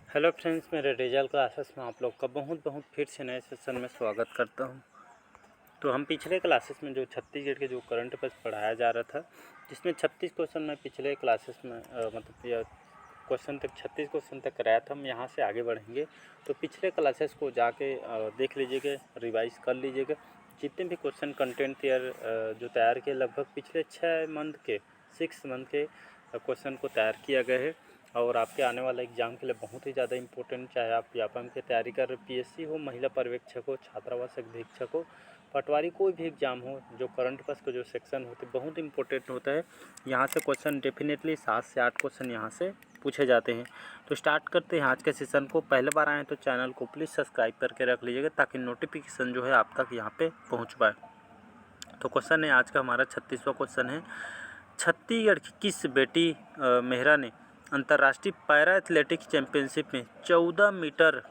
Hello friends, मेरे result classes में आप लोग का बहुत बहुत फिर से नए सेशन में स्वागत करता हूं। तो हम पिछले क्लासेस में जो छत्तीसगढ़ के जो करंट अफेयर्स पढ़ाया जा रहा था, जिसमें 36 क्वेश्चन मैं पिछले क्लासेस में मतलब यह क्वेश्चन तक 36 क्वेश्चन तक कराया था। हम यहाँ से आगे बढ़ेंगे, तो पिछले क्लासेस को जाके देख लीजिएगा, रिवाइज कर लीजिएगा। जितने भी क्वेश्चन कंटेंट जो तैयार किए, लगभग पिछले 6 मंथ के क्वेश्चन को तैयार किया गया है और आपके आने वाला एग्ज़ाम के लिए बहुत ही ज़्यादा इंपॉर्टेंट, चाहे आप व्यापम की तैयारी कर रहे, पीएससी हो, महिला पर्यवेक्षक हो, छात्रावास अधीक्षक हो, पटवारी, कोई भी एग्ज़ाम हो, जो करंट अफेयर्स का जो सेक्शन होते हैं बहुत इंपॉर्टेंट होता है। यहाँ से क्वेश्चन डेफिनेटली 7 से 8 क्वेश्चन यहाँ से पूछे जाते हैं। तो स्टार्ट करते हैं आज के सेशन को। पहले बार आएँ तो चैनल को प्लीज़ सब्सक्राइब करके रख लीजिएगा, ताकि नोटिफिकेशन जो है आप तक यहाँ पे पहुँच पाए। तो क्वेश्चन है आज का हमारा 36वां क्वेश्चन है, छत्तीसगढ़ की किस बेटी मेहरा ने अंतर्राष्ट्रीय पैरा एथलेटिक्स चैंपियनशिप में 14 मीटर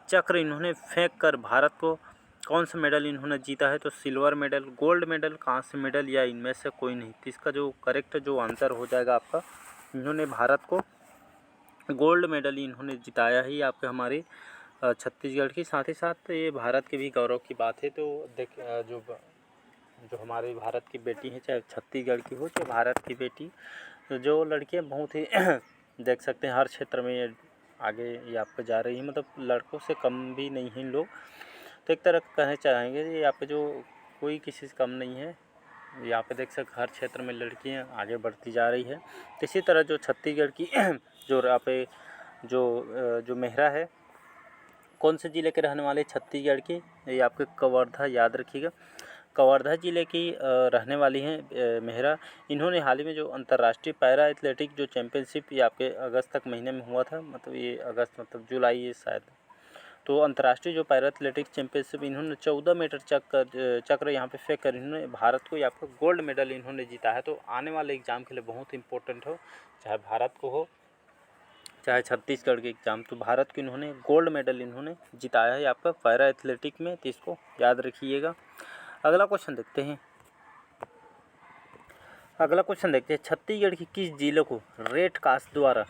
चक्र इन्होंने फेंक कर भारत को कौन सा मेडल इन्होंने जीता है? तो सिल्वर मेडल, गोल्ड मेडल, कांस्य मेडल या इनमें से कोई नहीं। तो इसका जो करेक्ट जो आंसर हो जाएगा आपका, इन्होंने भारत को गोल्ड मेडल इन्होंने जिताया ही आपके हमारे छत्तीसगढ़ की। साथ ही साथ ये भारत के भी गौरव की बात है। तो देख जो हमारी भारत की बेटी है, चाहे छत्तीसगढ़ की हो चाहे भारत की बेटी, जो लड़कियां बहुत ही देख सकते हैं हर क्षेत्र में आगे यहाँ पे जा रही है, मतलब लड़कों से कम भी नहीं हैं लोग। तो एक तरह कहना चाहेंगे यहाँ पे जो कोई किसी से कम नहीं है। यहाँ पे देख सकते हर क्षेत्र में लड़कियां आगे बढ़ती जा रही है। तो इसी तरह जो छत्तीसगढ़ की जो यहाँ पे जो मेहरा है, कौन से ज़िले के रहने वाले छत्तीसगढ़ की, ये आपके कवर्धा, याद रखिएगा, कवर्धा ज़िले की रहने वाली हैं मेहरा। इन्होंने हाल ही में जो अंतर्राष्ट्रीय पैरा एथलेटिक जो चैम्पियनशिप, ये आपके अगस्त तक महीने में हुआ था, मतलब ये अगस्त मतलब जुलाई ये शायद। तो अंतर्राष्ट्रीय जो पैरा एथलेटिक्स चैम्पियनशिप इन्होंने 14 मीटर चक्र यहाँ पे फेंक कर इन्होंने भारत को आपको गोल्ड मेडल इन्होंने जीता है। तो आने वाले एग्ज़ाम के लिए बहुत इंपॉर्टेंट हो, चाहे भारत को हो चाहे छत्तीसगढ़ के एग्ज़ाम, तो भारत को इन्होंने गोल्ड मेडल इन्होंने जिताया है आपका पैरा एथलेटिक में। तो इसको याद रखिएगा। अगला क्वेश्चन देखते हैं। छत्तीसगढ़ की किस जिले को रेड कास्ट द्वारा,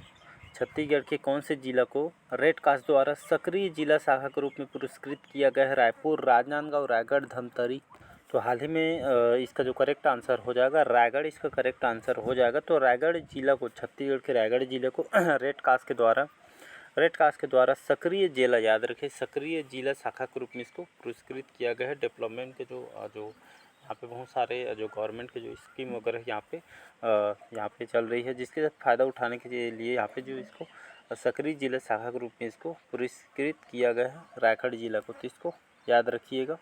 छत्तीसगढ़ के कौन से जिला को रेड कास्ट द्वारा सक्रिय जिला शाखा के रूप में पुरस्कृत किया गया है? रायपुर, राजनांदगांव, रायगढ़, धमतरी। तो हाल ही में इसका जो करेक्ट आंसर हो जाएगा रायगढ़, इसका करेक्ट आंसर हो जाएगा। तो रायगढ़ जिला को, छत्तीसगढ़ के रायगढ़ जिले को रेड कास्ट के द्वारा सक्रिय जिला, याद रखें, सक्रिय जिला शाखा के रूप में इसको पुरस्कृत किया गया है। डेवलपमेंट के जो यहाँ पे बहुत सारे जो गवर्नमेंट के जो स्कीम वगैरह यहाँ पे चल रही है, जिसके फ़ायदा उठाने के लिए यहाँ पे जो इसको सक्रिय जिला शाखा के रूप में इसको पुरस्कृत किया गया है रायगढ़ जिला को। तो इसको याद रखिएगा।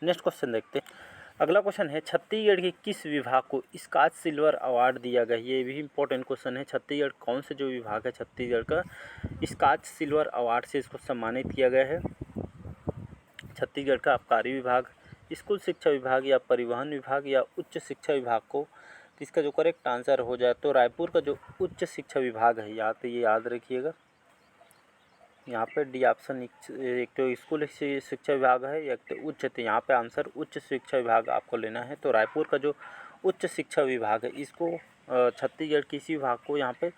नेक्स्ट क्वेश्चन देखते हैं। अगला क्वेश्चन है, छत्तीसगढ़ के किस विभाग को स्कॉच सिल्वर अवार्ड दिया गया? ये भी इंपॉर्टेंट क्वेश्चन है। छत्तीसगढ़ कौन से जो विभाग है छत्तीसगढ़ का, स्कॉच सिल्वर अवार्ड से इसको सम्मानित किया गया है? छत्तीसगढ़ का आबकारी विभाग, स्कूल शिक्षा विभाग या परिवहन विभाग या उच्च शिक्षा विभाग को। तो इसका जो करेक्ट आंसर हो जाए तो रायपुर का जो उच्च शिक्षा विभाग है, यहाँ पे ये याद रखिएगा, यहाँ पे डी ऑप्शन, एक तो स्कूल शिक्षा विभाग है, एक तो उच्च, तो यहाँ पे आंसर उच्च शिक्षा विभाग आपको लेना है। तो रायपुर का जो उच्च शिक्षा विभाग है, इसको छत्तीसगढ़ किसी विभाग को यहाँ पे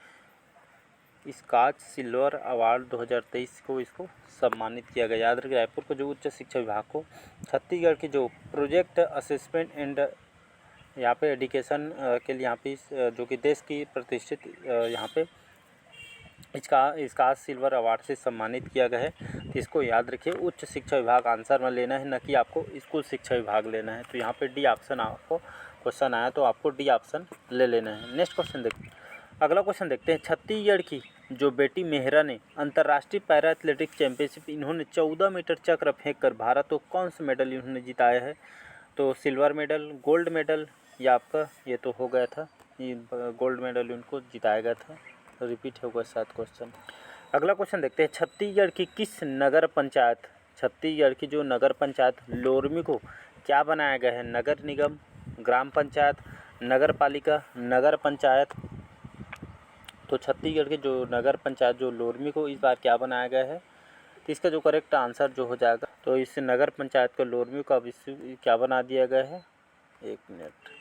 स्कॉच सिल्वर अवार्ड 2023 को इसको सम्मानित किया गया। याद रखिए, रायपुर का जो उच्च शिक्षा विभाग को छत्तीसगढ़ के जो प्रोजेक्ट असेसमेंट एंड यहाँ पे एजुकेशन के लिए यहाँ पे जो कि देश की प्रतिष्ठित यहाँ पे स्कॉच सिल्वर अवार्ड से सम्मानित किया गया है। तो इसको याद रखिए, उच्च शिक्षा विभाग आंसर में लेना है, न कि आपको स्कूल शिक्षा विभाग लेना है। तो यहाँ पे डी ऑप्शन आपको क्वेश्चन आया तो आपको डी ऑप्शन ले लेना है। नेक्स्ट क्वेश्चन देखते हैं। अगला क्वेश्चन देखते हैं। छत्तीसगढ़ की जो बेटी मेहरा ने अंतर्राष्ट्रीय पैरा एथलेटिक्स चैंपियनशिप इन्होंने 14 मीटर चक्र फेंक कर भारत को कौन सा मेडल इन्होंने जिताया है? तो सिल्वर मेडल, गोल्ड मेडल या आपका ये तो हो गया था, ये गोल्ड मेडल उनको जिताया गया था, रिपीट होगा शायद क्वेश्चन। अगला क्वेश्चन देखते हैं। छत्तीसगढ़ की किस नगर पंचायत, छत्तीसगढ़ की जो नगर पंचायत लोरमी को क्या बनाया गया है? नगर निगम, ग्राम पंचायत, नगर पालिका, नगर पंचायत। तो छत्तीसगढ़ के जो नगर पंचायत जो लोरमी को इस बार क्या बनाया गया है? तो इसका जो करेक्ट आंसर जो हो जाएगा, तो इस नगर पंचायत को लोरमी को अब इस क्या बना दिया गया है? एक मिनट।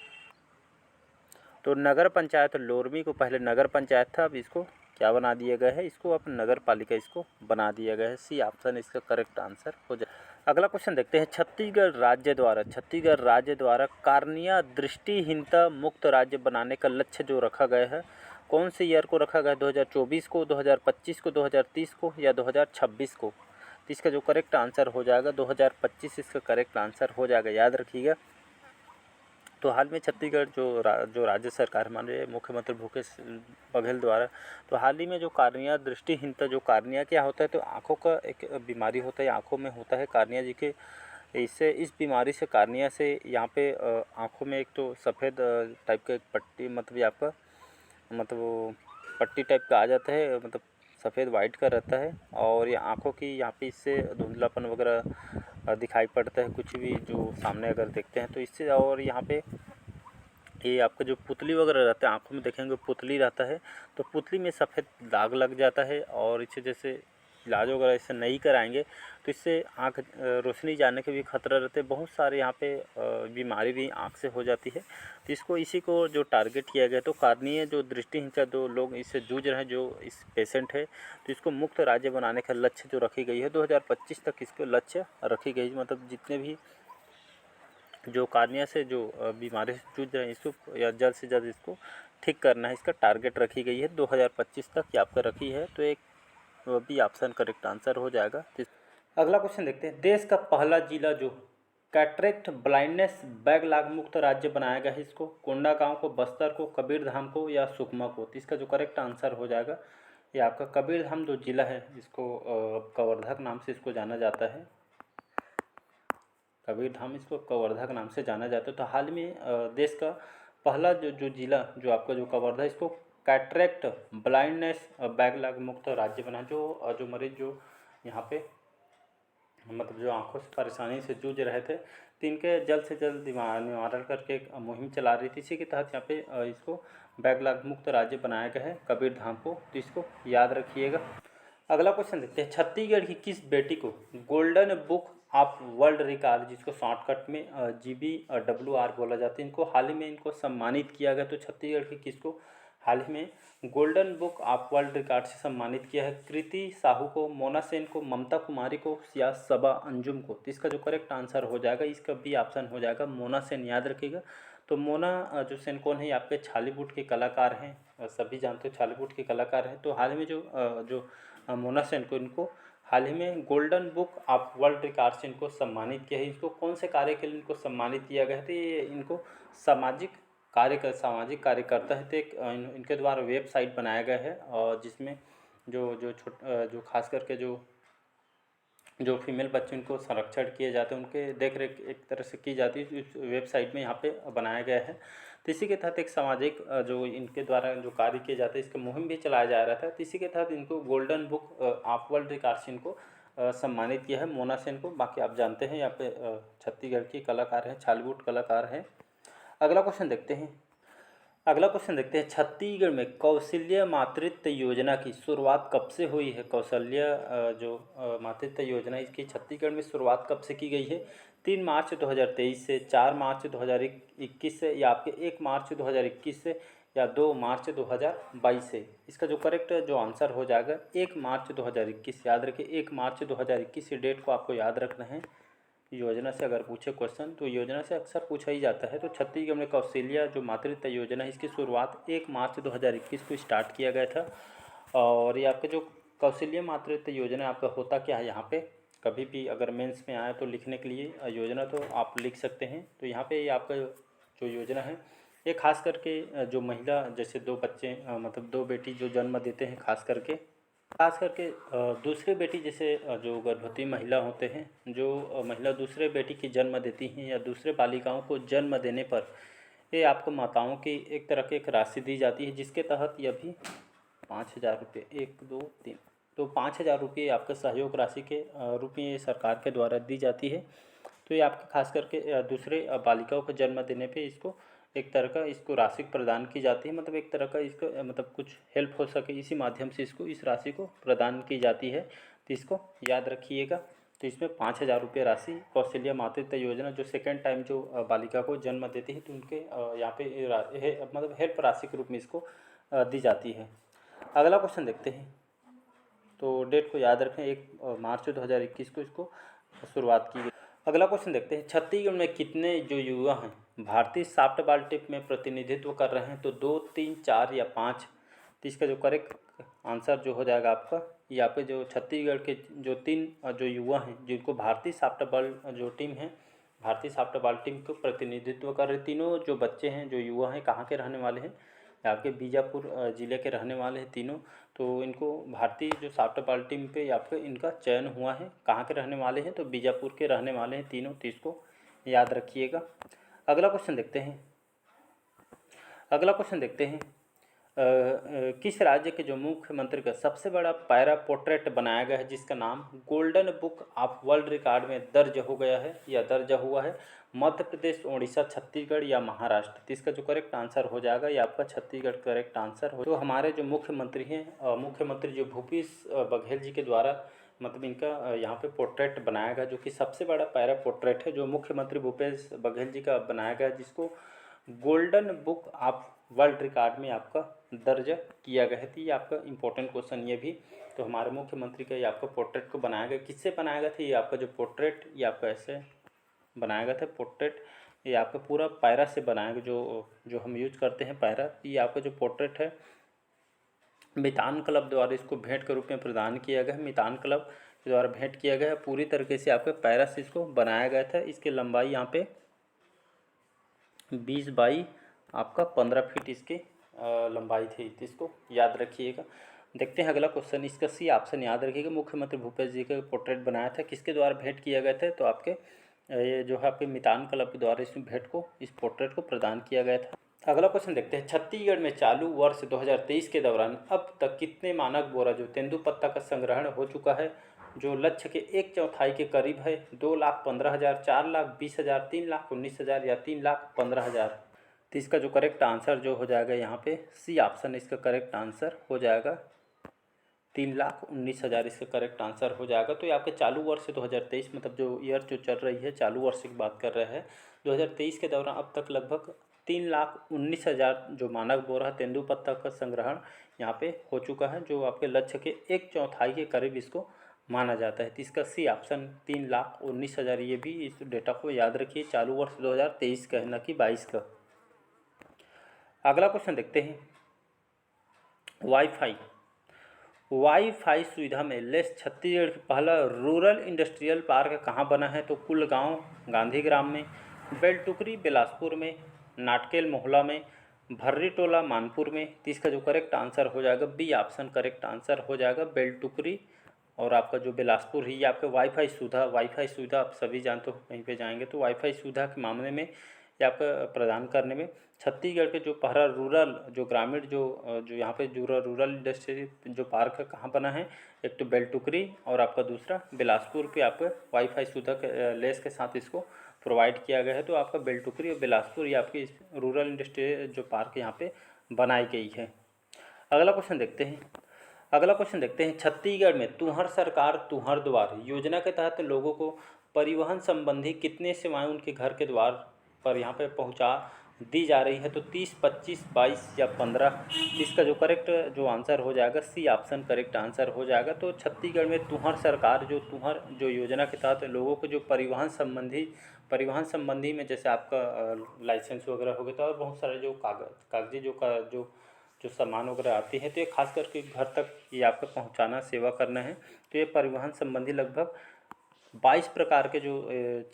तो नगर पंचायत लोरमी को पहले नगर पंचायत था, अब इसको क्या बना दिया गया है, इसको अपन नगर पालिका इसको बना दिया गया है। सी ऑप्शन इसका करेक्ट आंसर हो जाए। अगला क्वेश्चन देखते हैं, छत्तीसगढ़ राज्य द्वारा कार्निया दृष्टिहीनता मुक्त राज्य बनाने का लक्ष्य जो रखा गया है, कौन से ईयर को रखा गया है, 2024 को, 2025 को, 2030 को या 2026 को। तो इसका जो करेक्ट आंसर हो जाएगा 2025 इसका करेक्ट आंसर हो जाएगा, याद रखिएगा। तो हाल में छत्तीसगढ़ जो राज्य सरकार हमारे मुख्यमंत्री भूपेश बघेल द्वारा, तो हाल ही में जो कार्निया दृष्टिहीनता, जो कार्निया क्या होता है, तो आँखों का एक बीमारी होता है, आँखों में होता है कार्निया जी के। इससे इस बीमारी से कार्निया से यहाँ पे आँखों में एक तो सफ़ेद टाइप का एक पट्टी, मतलब ये आपका मतलब वो पट्टी टाइप का आ जाता है, मतलब सफ़ेद वाइट का रहता है। और ये आँखों की यहाँ पे इससे धुंधलापन वगैरह दिखाई पड़ता है, कुछ भी जो सामने अगर देखते हैं तो इससे। और यहाँ पे ये आपका जो पुतली वगैरह रहता है, आँखों में देखेंगे पुतली रहता है, तो पुतली में सफ़ेद दाग लग जाता है। और इससे जैसे इलाज वगैरह इससे नहीं कराएंगे तो इससे आँख रोशनी जाने के भी खतरा रहते हैं। बहुत सारे यहाँ पे बीमारी भी आँख से हो जाती है। तो इसको इसी को जो टारगेट किया गया, तो कार्निया जो दृष्टिहीनता जो लोग इससे जूझ रहे हैं, जो इस पेशेंट है, तो इसको मुक्त राज्य बनाने का लक्ष्य जो रखी गई है 2025 तक इसको लक्ष्य रखी गई है। मतलब जितने भी जो कार्निया से जो बीमारी से जूझ रहे हैं, इसको या जल्द से जल्द इसको ठीक करना है, इसका टारगेट रखी गई है 2025 तक ये आपका रखी है। तो एक वो भी ऑप्शन करेक्ट आंसर हो जाएगा। अगला क्वेश्चन देखते हैं, देश का पहला जिला जो कैटरेक्ट ब्लाइंडनेस बैकलॉग मुक्त राज्य बनाया गया है, इसको कोंडागांव को, बस्तर को, कबीरधाम को या सुकमा को। तो इसका जो करेक्ट आंसर हो जाएगा ये आपका कबीरधाम जो जिला है, इसको कवर्धा नाम से इसको जाना जाता है। कबीरधाम इसको कवर्धा के नाम से जाना जाता है। तो हाल में देश का पहला जो जिला जो आपका जो कवर्धा, इसको कैटरेक्ट ब्लाइंडनेस बैकलॉग मुक्त राज्य बना। जो मरीज जो यहाँ पे मतलब जो आंखों से परेशानी से जूझ रहे थे, तो इनके जल्द से जल्द निवारण करके एक मुहिम चला रही थी। इसी के तहत यहाँ पे इसको बैकलॉग मुक्त राज्य बनाया गया है कबीरधाम को, तो इसको याद रखिएगा। अगला क्वेश्चन देखते हैं, छत्तीसगढ़ की किस बेटी को golden book of world record, जिसको शॉर्टकट में GBWR बोला जाता है, इनको हाल ही में इनको सम्मानित किया गया। तो छत्तीसगढ़ की किसको हाल ही में golden book of world record से सम्मानित किया है? कृति साहू को, मोना सेन को, ममता कुमारी को या सबा अंजुम को। तो इसका जो करेक्ट आंसर हो जाएगा, इसका बी ऑप्शन हो जाएगा मोना सेन, याद रखिएगा। तो मोना जो सेन कौन है, आपके छालीवुड के कलाकार हैं, सभी जानते हो छालीवुड के कलाकार हैं। तो हाल ही में जो मोना सेन को, इनको हाल ही में golden book of world record से इनको सम्मानित किया है। इसको कौन से कार्य के लिए इनको सम्मानित किया गया है? तो ये इनको सामाजिक कार्यकर्ता है। तो एक इनके द्वारा वेबसाइट बनाया गया है, और जिसमें जो खास करके जो फीमेल बच्चे उनको संरक्षण किए जाते हैं, उनके देख रेख एक तरह से की जाती है, इस वेबसाइट में यहाँ पे बनाया गया है। तो इसी के तहत एक सामाजिक जो इनके द्वारा जो कार्य किए जाते हैं, इसका मुहिम भी चलाया जा रहा था। तो इसी के तहत इनको golden book of world record से इनको सम्मानित किया है मोना सेन को। बाकी आप जानते हैं यहाँ पे छत्तीसगढ़ की कलाकार हैं, छालीवुड कलाकार हैं। अगला क्वेश्चन देखते हैं, छत्तीसगढ़ में कौशल्य मातृत्व योजना की शुरुआत कब से हुई है? कौशल्य मातृत्व योजना, इसकी छत्तीसगढ़ में शुरुआत कब से की गई है? 3 मार्च 2023 से, 4 मार्च 2021 से, या आपके 1 मार्च 2021 से, या 2 मार्च 2022 से। इसका जो करेक्ट जो आंसर हो जाएगा 1 मार्च 2021। याद रखिए 1 मार्च 2021 की डेट को आपको याद रखना है। योजना से अगर पूछे क्वेश्चन, तो योजना से अक्सर पूछा ही जाता है। तो छत्तीसगढ़ में कौशल्या जो मातृत्व योजना है, इसकी शुरुआत 1 मार्च 2021 को स्टार्ट किया गया था। और ये आपका जो कौशल्य मातृत्व योजना आपका होता क्या है, यहाँ पे कभी भी अगर मेंस में आए तो लिखने के लिए योजना तो आप लिख सकते हैं। तो यहाँ पे ये आपका जो योजना है, ये खास करके जो महिला, जैसे 2 बच्चे मतलब 2 बेटी जो जन्म देते हैं, खास करके दूसरे बेटी, जैसे जो गर्भवती महिला होते हैं, जो महिला दूसरे बेटी की जन्म देती हैं या दूसरे बालिकाओं को जन्म देने पर ये आपको माताओं की एक तरह की एक राशि दी जाती है, जिसके तहत ये भी 5,000 रुपये, 1 2 3, तो 5,000 रुपये आपके सहयोग राशि के रूप में ये सरकार के द्वारा दी जाती है। तो ये आपके खास करके दूसरे बालिकाओं को जन्म देने पे इसको एक तरह का इसको राशि प्रदान की जाती है। मतलब एक तरह का इसको मतलब कुछ हेल्प हो सके, इसी माध्यम से इसको इस राशि को प्रदान की जाती है। तो इसको याद रखिएगा। तो इसमें 5,000 रुपये राशि कौशल्य मातृत्व योजना, जो सेकेंड टाइम जो बालिका को जन्म देती है, तो उनके यहाँ पे मतलब हेल्प राशि के रूप में इसको दी जाती है। अगला क्वेश्चन देखते हैं। तो डेट को याद रखें, 1 मार्च 2021 को इसको शुरुआत की गई। अगला क्वेश्चन देखते हैं, छत्तीसगढ़ में कितने जो युवा हैं भारतीय सॉफ्टबॉल टीम में प्रतिनिधित्व कर रहे हैं? तो 2, 3, 4 या 5। तो इसका जो करेक्ट आंसर जो हो जाएगा आपका, ये आपके जो छत्तीसगढ़ के जो 3 जो युवा हैं जिनको भारतीय सॉफ्टबॉल जो टीम है, भारतीय सॉफ्टबॉल टीम को प्रतिनिधित्व कर रहे तीनों जो बच्चे हैं, जो युवा हैं, कहाँ के रहने वाले हैं? आपके बीजापुर ज़िले के रहने वाले हैं तीनों। तो इनको भारतीय जो सॉफ्टबॉल टीम पे आपका इनका चयन हुआ है। कहाँ के रहने वाले हैं? तो बीजापुर के रहने वाले हैं तीनों, तो इसको याद रखिएगा। अगला क्वेश्चन देखते हैं। अगला क्वेश्चन देखते हैं, किस राज्य के जो मुख्यमंत्री का सबसे बड़ा पैरा पोर्ट्रेट बनाया गया है जिसका नाम golden book of world record में दर्ज हो गया है या दर्ज हुआ है? मध्य प्रदेश, उड़ीसा, छत्तीसगढ़ या महाराष्ट्र? तो इसका जो करेक्ट आंसर हो जाएगा ये आपका छत्तीसगढ़ करेक्ट आंसर हो। तो हमारे जो मुख्यमंत्री हैं, मुख्यमंत्री जो भूपेश बघेल जी के द्वारा मतलब इनका यहाँ पे पोर्ट्रेट बनाया गया, जो कि सबसे बड़ा पैरा पोर्ट्रेट है जो मुख्यमंत्री भूपेश बघेल जी का बनाया गया, जिसको golden book of world record में आपका दर्ज किया गया है। तो ये आपका इंपॉर्टेंट क्वेश्चन ये भी। तो हमारे मुख्यमंत्री का ये आपका पोर्ट्रेट को बनाया गया, किससे बनाया गया था? ये आपका जो पोर्ट्रेट ये आपका ऐसे बनाया गया था पोर्ट्रेट, ये आपका पूरा पैरा से बनाया गया, जो हम यूज करते हैं पैरा। ये आपका जो पोर्ट्रेट है मितान क्लब द्वारा इसको भेंट के रूप में प्रदान किया गया है। मितान क्लब के द्वारा भेंट किया गया है। पूरी तरीके से आपके पैरा से इसको बनाया गया था। इसकी लंबाई यहाँ पे 20 बाई आपका 15 फीट इसकी लंबाई थी। तो इसको याद रखिएगा। देखते हैं अगला क्वेश्चन। इसका सी ऑप्शन याद रखिएगा। मुख्यमंत्री भूपेश जी का पोर्ट्रेट बनाया था, किसके द्वारा भेंट किया गया था? तो आपके ये जो है आपके मितान क्लब के द्वारा इस भेंट को, इस पोर्ट्रेट को प्रदान किया गया था। अगला क्वेश्चन देखते हैं, छत्तीसगढ़ में चालू वर्ष 2023 के दौरान अब तक कितने मानक बोरा जो तेंदुपत्ता का संग्रहण हो चुका है, जो लक्ष्य के 1/4 के करीब है? 2,15,000, 4,20,000, 3,19,000 या 3,15,000? तो इसका जो करेक्ट आंसर जो हो जाएगा यहाँ पे सी ऑप्शन इसका करेक्ट आंसर हो जाएगा। 3,19,000 इसका करेक्ट आंसर हो जाएगा। तो ये आपके चालू वर्ष 2023 मतलब जो ईयर जो चल रही है, चालू वर्ष की बात कर रहे हैं, 2023 के दौरान अब तक लगभग 3,19,000 जो मानक बोरा तेंदुपत्ता का संग्रहण यहाँ पे हो चुका है, जो आपके लक्ष्य के 1/4 के करीब इसको माना जाता है। तो इसका सी ऑप्शन 3,19,000, ये भी इस डेटा को याद रखिए। चालू वर्ष 2023 का है, न कि 22 का। अगला क्वेश्चन देखते हैं, वाईफाई सुविधा में लेस छत्तीसगढ़ का पहला रूरल इंडस्ट्रियल पार्क कहाँ बना है? तो कुलगांव गांधीग्राम में, बेलटुकरी बिलासपुर में, नाटकेल मोहला में, भर्रीटोला मानपुर में? तो इसका जो करेक्ट आंसर हो जाएगा बी ऑप्शन करेक्ट आंसर हो जाएगा, बेलटुकरी। और आपका जो बिलासपुर है ये आपका वाईफाई सुविधा आप सभी जानते हो, कहीं पे जाएंगे तो वाईफाई सुविधा के मामले में ये आपका प्रदान करने में छत्तीसगढ़ के जो पहला रूरल जो ग्रामीण जो यहाँ पे जो रूरल इंडस्ट्री जो पार्क है कहाँ बना है? एक तो बेलटुकरी और आपका दूसरा बिलासपुर पे आपका वाईफाई सुविधा के लेस के साथ इसको प्रोवाइड किया गया है। तो आपका बेलटुकरी और बिलासपुर ये आपकी रूरल इंडस्ट्री जो पार्क यहाँ पे बनाई गई है। अगला क्वेश्चन देखते हैं, छत्तीसगढ़ में तुहर सरकार तुहर द्वार योजना के तहत लोगों को परिवहन संबंधी कितने सेवाएं उनके घर के द्वार पर यहाँ पे पहुँचा दी जा रही है? तो 30, 25, 22 या 15? इसका जो करेक्ट जो आंसर हो जाएगा सी ऑप्शन करेक्ट आंसर हो जाएगा। तो छत्तीसगढ़ में तुहर सरकार तुहर जो योजना के तहत लोगों को जो परिवहन संबंधी में जैसे आपका लाइसेंस वगैरह हो गया था और बहुत सारे जो कागजी जो सामान वगैरह आती है, तो ये खास करके घर तक ये आपका पहुंचाना सेवा करना है। तो ये परिवहन संबंधी लगभग 22 प्रकार के जो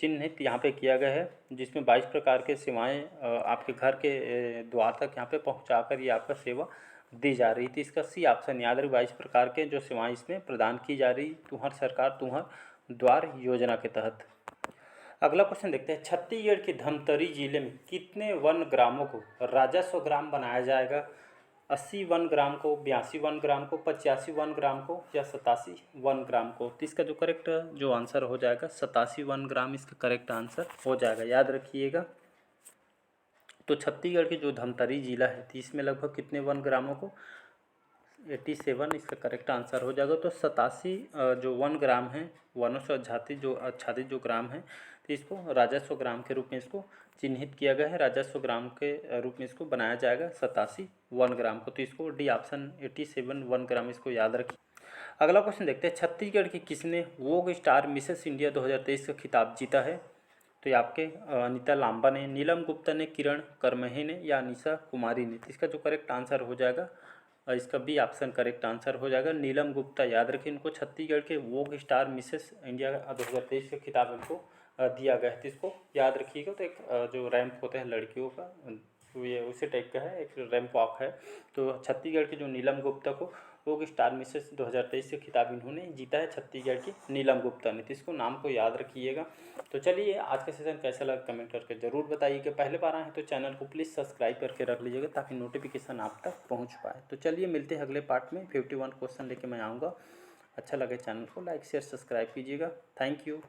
चिन्हित यहाँ पे किया गया है, जिसमें 22 प्रकार के सेवाएं आपके घर के द्वार तक यहाँ पे पहुँचाकर ये आपका सेवा दी जा रही थी। इसका सी ऑप्शन याद रहे, 22 प्रकार के जो सेवाएं इसमें प्रदान की जा रही तुहर सरकार तुहर द्वार योजना के तहत। अगला क्वेश्चन देखते हैं, छत्तीसगढ़ के धमतरी जिले में कितने वन ग्रामों को राजस्व ग्राम बनाया जाएगा? 80 वन ग्राम को, 82 वन ग्राम को, 85 वन ग्राम को या 87 वन ग्राम को? तो इसका जो करेक्ट जो आंसर हो जाएगा 87 वन ग्राम इसका करेक्ट आंसर हो जाएगा, याद रखिएगा। तो छत्तीसगढ़ की जो धमतरी जिला है तो इसमें लगभग कितने वन ग्रामों को? 87 इसका करेक्ट आंसर हो जाएगा। तो 87 जो वन ग्राम है, वनों से आच्छादित जो ग्राम है, तो तो इसको राजस्व ग्राम के रूप में इसको चिन्हित किया गया है, राजस्व ग्राम के रूप में इसको बनाया जाएगा 87 वन ग्राम को। तो इसको डी ऑप्शन 87 वन ग्राम इसको याद रखिए। अगला क्वेश्चन देखते हैं, छत्तीसगढ़ की किसने वोग स्टार मिसेस इंडिया 2023 का खिताब जीता है? तो ये आपके अनीता लांबा ने, नीलम गुप्ता ने, किरण करमहे ने या अनीसा कुमारी ने? तो इसका जो करेक्ट आंसर हो जाएगा, इसका बी ऑप्शन करेक्ट आंसर हो जाएगा, नीलम गुप्ता। याद रखिए, इनको छत्तीसगढ़ के वोग स्टार मिसेस इंडिया 2023 का खिताब इनको दिया गया है। तो इसको याद रखिएगा। तो एक जो रैंप होता है लड़कियों का, तो ये उसी टाइप का है, एक रैंप वॉक है। तो छत्तीसगढ़ के जो नीलम गुप्ता को वोग स्टार मिसेस 2023 का खिताब इन्होंने जीता है, छत्तीसगढ़ की नीलम गुप्ता ने। तो इसको नाम को याद रखिएगा। तो चलिए, आज का सेशन कैसा लगा कमेंट करके ज़रूर बताइएगा। पहले बार आए हैं तो चैनल को प्लीज़ सब्सक्राइब करके रख लीजिएगा ताकि नोटिफिकेशन आप तक पहुंच पाए। तो चलिए, मिलते हैं अगले पार्ट में। 51 क्वेश्चन लेके मैं आऊँगा। अच्छा लगे चैनल को लाइक शेयर सब्सक्राइब कीजिएगा। Thank you.